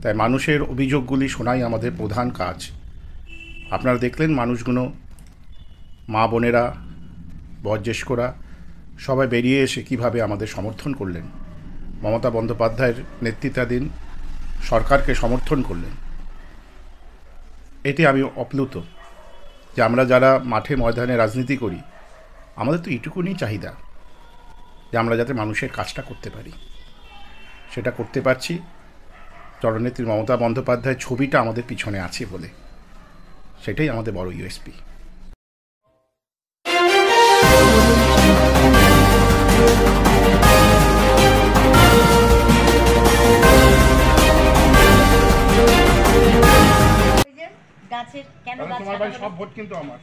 তাই মানুষের অভিযোগগুলি শোনাই আমাদের প্রধান কাজ। আপনারা দেখলেন মানুষগুলো, মা বোনেরা, বয়োজ্যেষ্ঠরা সবাই বেরিয়ে এসে কীভাবে আমাদের সমর্থন করলেন, মমতা বন্দ্যোপাধ্যায়ের নেতৃত্বাধীন সরকারকে সমর্থন করলেন। এতে আমি অপ্লুত যে আমরা যারা মাঠে ময়দানে রাজনীতি করি, আমাদের তো এইটুকুনি চাহিদা যে আমরা যাতে মানুষের কাজটা করতে পারি। সেটা করতে পারছি জননেত্রী মমতা বন্দ্যোপাধ্যায়ের ছবিটা আমাদের পিছনে আছে বলে। সেটাই আমাদের বড় ইউএসপি। তোমার বাড়ি সব ভোট কিন্তু আমার।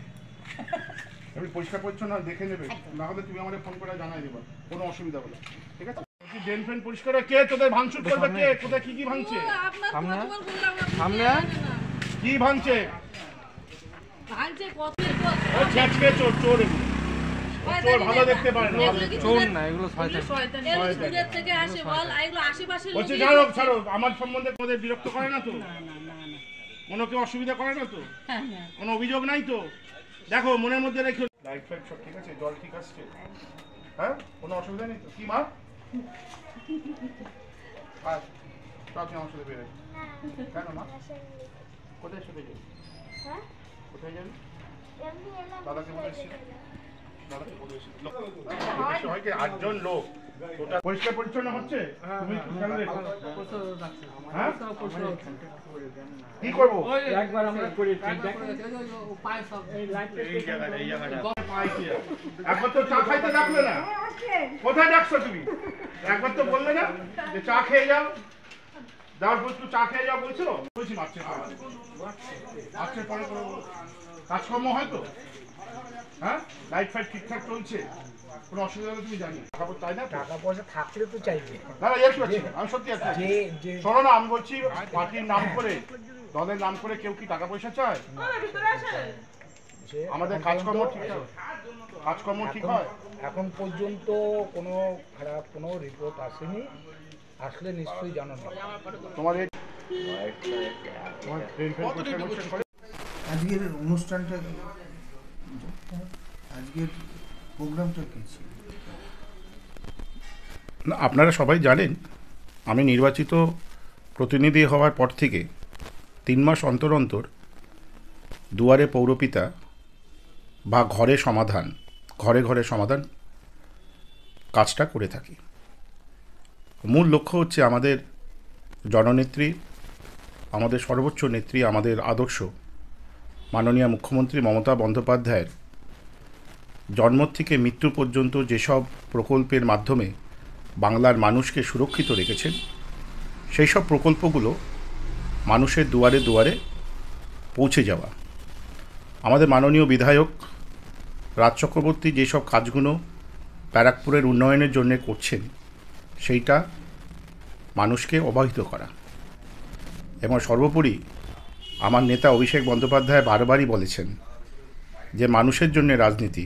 আমি পরিষ্কার পরিচ্ছন্ন দেখে নেবে, না হলে তুমি আমাদের ফোন করে জানাই দেবা, কোনো অসুবিধা হলো। ঠিক আছে? ড্রেন ফ্রেন পরিষ্কার কে তোদের ভাঙচুর করবে? কে কোথায় কি ভাঙছে? সামনে কি ভাঙছে? ও ছেঁচকে চোর চোর চোর ভালো দেখতে পারে না, চোর না এগুলো শয়তান। দূরের থেকে আসে বল, এগুলো আশেপাশে লোক। বলছি ছাড়ো ছাড়ো, আমার সম্বন্ধে কোদের বিরক্ত করে না তো? না না না না, কোনো কেউ অসুবিধা করে না তো? কোনো অভিযোগ নাই তো? দেখো মনের মধ্যে রেখো, লাইট ফাইট সব ঠিক আছে, জল ঠিক আসছে, হ্যাঁ কোনো অসুবিধা নেই তো? কি মা আপনি আমার সাথে বেরোয় কেন মা? কোথায় সাথে যাবি? কোথায় যাবি? দাদাকে বলেছি, দাদাকে বলেছি হয় কি 8 জন লোক ওটা পরিষ্কার পরিচ্ছন্ন হচ্ছে। তুমি খেয়াল রেখো। হ্যাঁ কি করবো? একবার আমরা করি, একবার তো চা খাইতে ডাকলে না, কোথায় ডাকছো তুমি? একবার তো বললে না যে চা খেয়ে যাও, যাওয়ার পর একটু চা খেয়ে যাও বলছো। বলছি মাছের পরে কাজকর্ম হয় তো? হ্যাঁ লাইট ফাইট ঠিকঠাক চলছে, কোনো অসুবিধা হলে তুমি জানি। তাই না? টাকা পয়সা থাকলে তো চাইবে না, আমি সত্যি আছি। শোনো না, আমি বলছি পার্টির নাম করে, দলের নাম করে কেউ কি টাকা পয়সা চায়? আমাদের কাজকর্ম ঠিক হয়। এখন পর্যন্ত কোনো খারাপ কোনো রিপোর্ট আসেনি, আসলে নিশ্চয়ই জানানো। তোমার আজকের অনুষ্ঠানটা, আজকের প্রোগ্রামটা কি ছিল? আপনারা সবাই জানেন, আমি নির্বাচিত প্রতিনিধি হওয়ার পর থেকে 3 মাস অন্তর অন্তর দুয়ারে পৌরপিতা বা ঘরে ঘরে সমাধান কাজটা করে থাকি। মূল লক্ষ্য হচ্ছে আমাদের জননেত্রী, আমাদের সর্বোচ্চ নেত্রী, আমাদের আদর্শ মাননীয় মুখ্যমন্ত্রী মমতা বন্দ্যোপাধ্যায়ের জন্ম থেকে মৃত্যু পর্যন্ত যেসব প্রকল্পের মাধ্যমে বাংলার মানুষকে সুরক্ষিত রেখেছেন, সেই সব প্রকল্পগুলো মানুষের দুয়ারে দুয়ারে পৌঁছে যাওয়া। আমাদের মাননীয় বিধায়ক রাজ চক্রবর্তী যেসব কাজগুলো ব্যারাকপুরের উন্নয়নের জন্য করছেন, সেইটা মানুষকে অবহিত করা। এবং সর্বোপরি আমার নেতা অভিষেক বন্দ্যোপাধ্যায় বারবারই বলেছেন যে মানুষের জন্য রাজনীতি,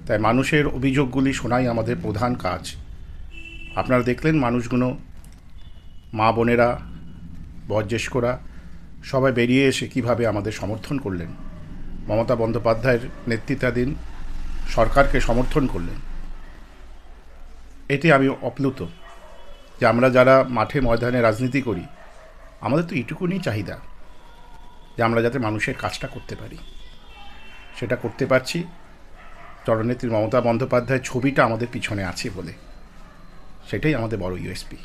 তাই মানুষের অভিযোগগুলি শোনাই আমাদের প্রধান কাজ। আপনারা দেখলেন মানুষগুলো, মা বোনেরা, বয়োজ্যেষ্ঠরা সবাই বেরিয়ে এসে কীভাবে আমাদের সমর্থন করলেন, মমতা বন্দ্যোপাধ্যায়ের নেতৃত্বাধীন সরকারকে সমর্থন করলেন। এতে আমি অপ্লুত যে আমরা যারা মাঠে ময়দানে রাজনীতি করি, আমাদের তো এইটুকুনি চাহিদা যে আমরা যাতে মানুষের কাজটা করতে পারি। সেটা করতে পারছি জননেত্রী মমতা বন্দ্যোপাধ্যায়ের ছবিটা আমাদের পিছনে আছে বলে। সেটাই আমাদের বড় ইউএসপি।